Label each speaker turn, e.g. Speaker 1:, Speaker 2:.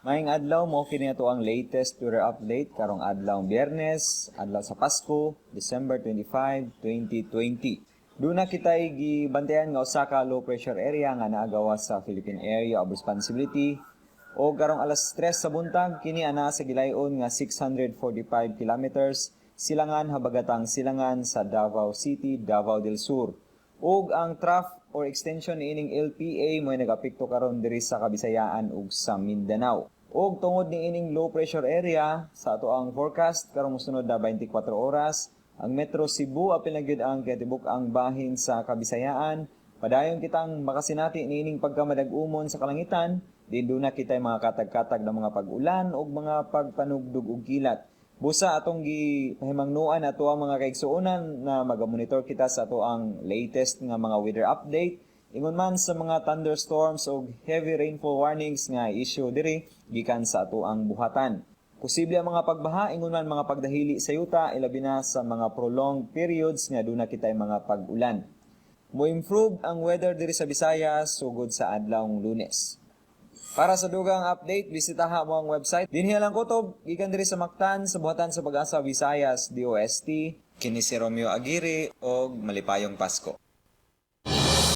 Speaker 1: Ngayong adlaw mo kini ato ang latest weather update karong adlaw Biyernes, adlaw sa Pasko, December 25, 2020. Doon na kita'y gibantayan nga usa ka low pressure area nga naagawas sa Philippine Area of Responsibility o karong alas 3 sa buntag kini ana sa gilayon nga 645 kilometers silangan habagatang silangan sa Davao City, Davao del Sur. Ug ang trough or extension niining LPA mo nagapekto karon diri sa Kabisayaan ug sa Mindanao. Ug tungod niining low pressure area sa ato ang forecast karong mosunod na 24 oras, ang Metro Cebu apil na gyud ang katibuk-ang bahin sa Kabisayaan. Padayon kitang makasinati niining pagkamadag-umon sa kalangitan, din na kitay mga katag-katag ng mga pag-ulan ug mga pagpanugdog ug kilat. Busa atong gipahimangnuan ato ang mga kaigsuonan na magamonitor kita sa ato ang latest nga mga weather update. Ingon man sa mga thunderstorms o heavy rainfall warnings nga issue diri gikan sa ato ang buhatan. Posible ang mga pagbaha, ingon man mga pagdahili sa yuta, ilabi na sa mga prolonged periods nga duna kitay mga pag-ulan. Mo-improve ang weather diri sa Visayas sugod sa adlawng Lunes. Para sa dugang update, bisitaha mo ang website. Dinhi lang kutob, gikan diri sa Mactan, sa buhatan sa Pag-asa Visayas, DOST, kini si Romeo Aguirre og Malipayong Pasko.